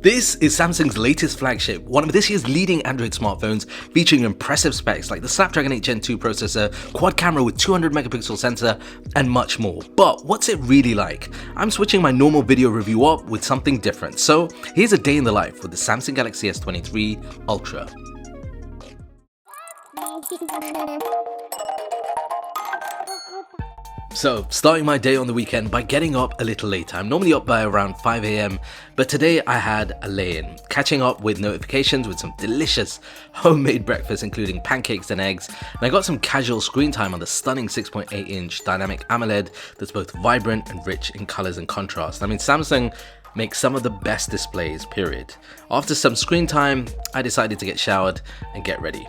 This is Samsung's latest flagship, one of this year's leading Android smartphones, featuring impressive specs like the Snapdragon 8 Gen 2 processor, quad camera with 200 megapixel sensor, and much more. But what's it really like? I'm switching my normal video review up with something different. So here's a day in the life with the Samsung Galaxy S23 Ultra. So, starting my day on the weekend by getting up a little later. I'm normally up by around 5 AM, but today I had a lay-in, catching up with notifications with some delicious homemade breakfast, including pancakes and eggs, and I got some casual screen time on the stunning 6.8-inch dynamic AMOLED that's both vibrant and rich in colors and contrast. I mean, Samsung makes some of the best displays, period. After some screen time, I decided to get showered and get ready.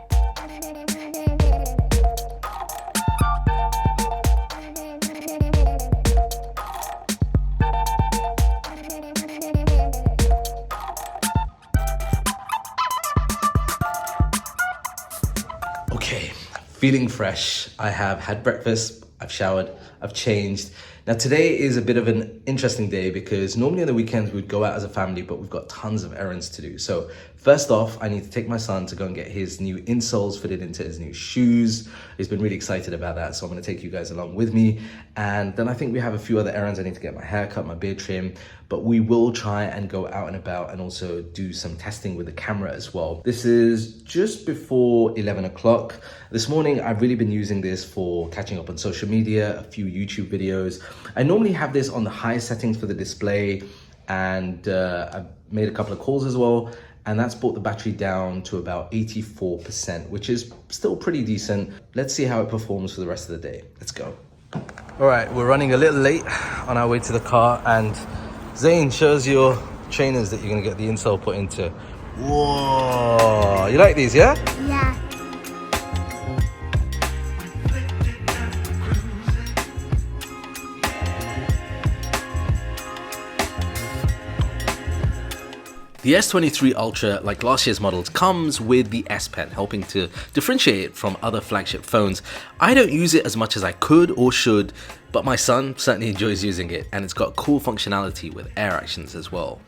Okay, feeling fresh. I have had breakfast, I've showered, I've changed. Now today is a bit of an interesting day because normally on the weekends we'd go out as a family, but we've got tons of errands to do. So first off, I need to take my son to go and get his new insoles fitted into his new shoes. He's been really excited about that, so I'm gonna take you guys along with me. And then I think we have a few other errands. I need to get my hair cut, my beard trim, but we will try and go out and about and also do some testing with the camera as well. This is just before 11 o'clock. This morning, I've really been using this for catching up on social media, a few YouTube videos. I normally have this on the highest settings for the display, and I've made a couple of calls as well, and that's brought the battery down to about 84%, which is still pretty decent. Let's see how it performs for the rest of the day. Let's go. All right, we're running a little late on our way to the car, and Zane shows your trainers that you're gonna get the insole put into. Whoa, you like these, yeah? Yeah. The S23 Ultra, like last year's models, comes with the S Pen, helping to differentiate it from other flagship phones. I don't use it as much as I could or should, but my son certainly enjoys using it, and it's got cool functionality with air actions as well.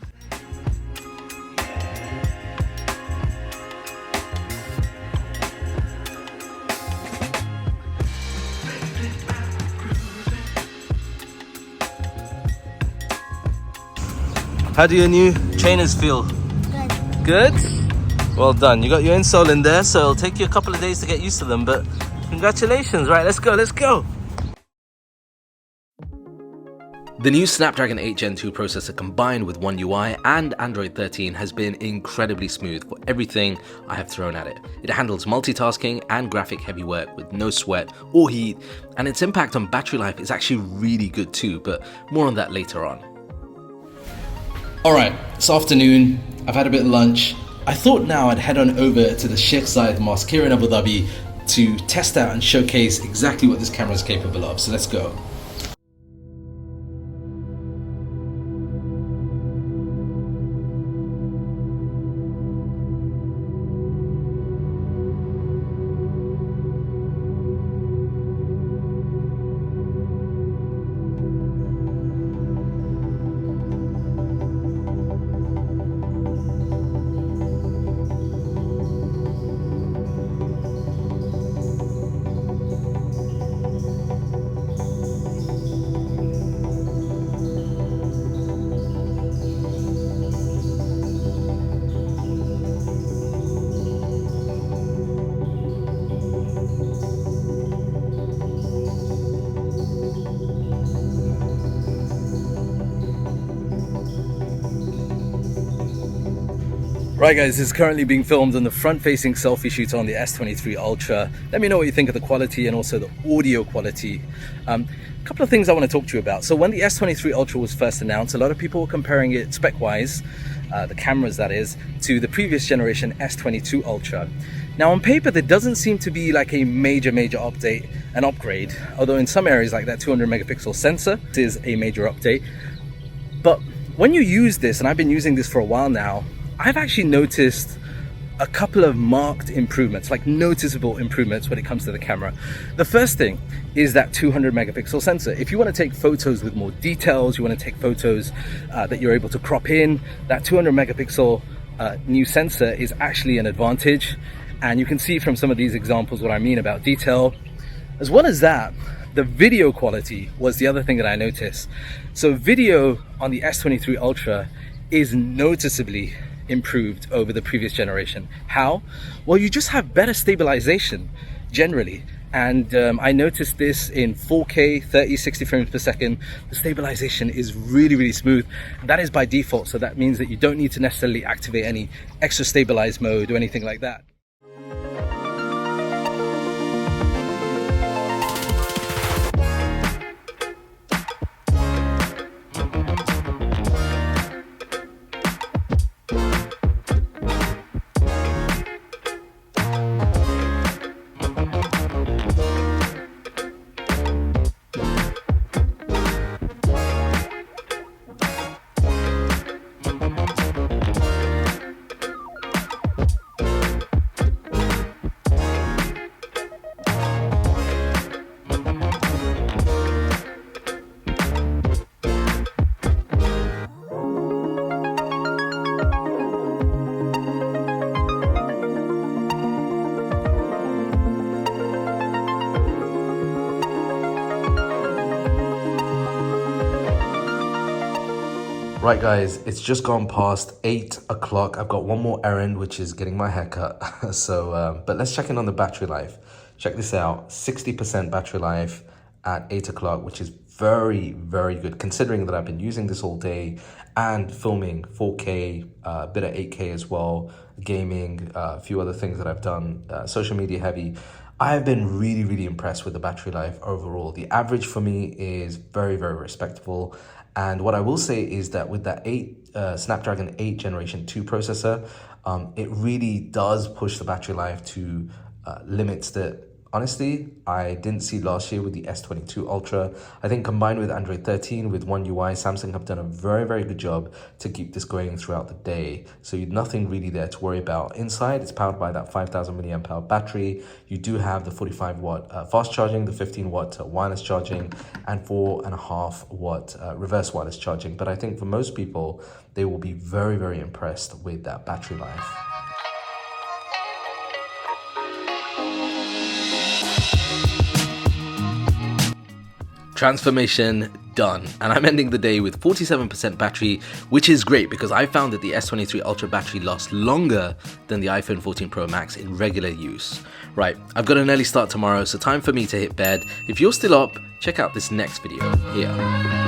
How do your new trainers feel? Good. Good? Well done. You got your insole in there, so it'll take you a couple of days to get used to them, but congratulations. Right, let's go, let's go. The new Snapdragon 8 Gen 2 processor combined with One UI and Android 13 has been incredibly smooth for everything I have thrown at it. It handles multitasking and graphic heavy work with no sweat or heat, and its impact on battery life is actually really good too, but more on that later on. Alright, it's afternoon, I've had a bit of lunch. I thought now I'd head on over to the Sheikh Zayed Mosque here in Abu Dhabi to test out and showcase exactly what this camera is capable of, so let's go. Right guys, this is currently being filmed on the front-facing selfie shoot on the S23 Ultra. Let me know what you think of the quality and also the audio quality. A couple of things I want to talk to you about. So when the S23 Ultra was first announced, a lot of people were comparing it spec-wise, the cameras that is, to the previous generation S22 Ultra. Now on paper, there doesn't seem to be like a major update and upgrade, although in some areas like that 200 megapixel sensor is a major update. But when you use this, and I've been using this for a while now, I've actually noticed a couple of marked improvements, like noticeable improvements when it comes to the camera. The first thing is that 200 megapixel sensor. If you want to take photos with more details, you want to take photos that you're able to crop in, that 200 megapixel new sensor is actually an advantage. And you can see from some of these examples what I mean about detail. As well as that, the video quality was the other thing that I noticed. So video on the S23 Ultra is noticeably improved over the previous generation. How? Well, you just have better stabilization generally. And I noticed this in 4K, 30, 60 frames per second. The stabilization is really, really smooth. That is by default. So that means that you don't need to necessarily activate any extra stabilize mode or anything like that. Right guys, it's just gone past 8 o'clock. I've got one more errand, which is getting my hair cut. But let's check in on the battery life. Check this out, 60% battery life at 8 o'clock, which is very, very good considering that I've been using this all day and filming 4K, a bit of 8K as well, gaming, a few other things that I've done, social media heavy. I have been really, really impressed with the battery life overall. The average for me is very, very respectable. And what I will say is that with that Snapdragon 8 Generation 2 processor, it really does push the battery life to limits that, honestly, I didn't see last year with the S22 Ultra. I think combined with Android 13, with One UI, Samsung have done a very, very good job to keep this going throughout the day. So nothing really there to worry about. Inside, it's powered by that 5,000 milliamp hour battery. You do have the 45 watt fast charging, the 15 watt wireless charging, and 4.5 watt reverse wireless charging. But I think for most people, they will be very, very impressed with that battery life. Transformation done, and I'm ending the day with 47% battery, which is great because I found that the S23 Ultra battery lasts longer than the iPhone 14 Pro Max in regular use. Right, I've got an early start tomorrow, so time for me to hit bed. If you're still up, check out this next video here.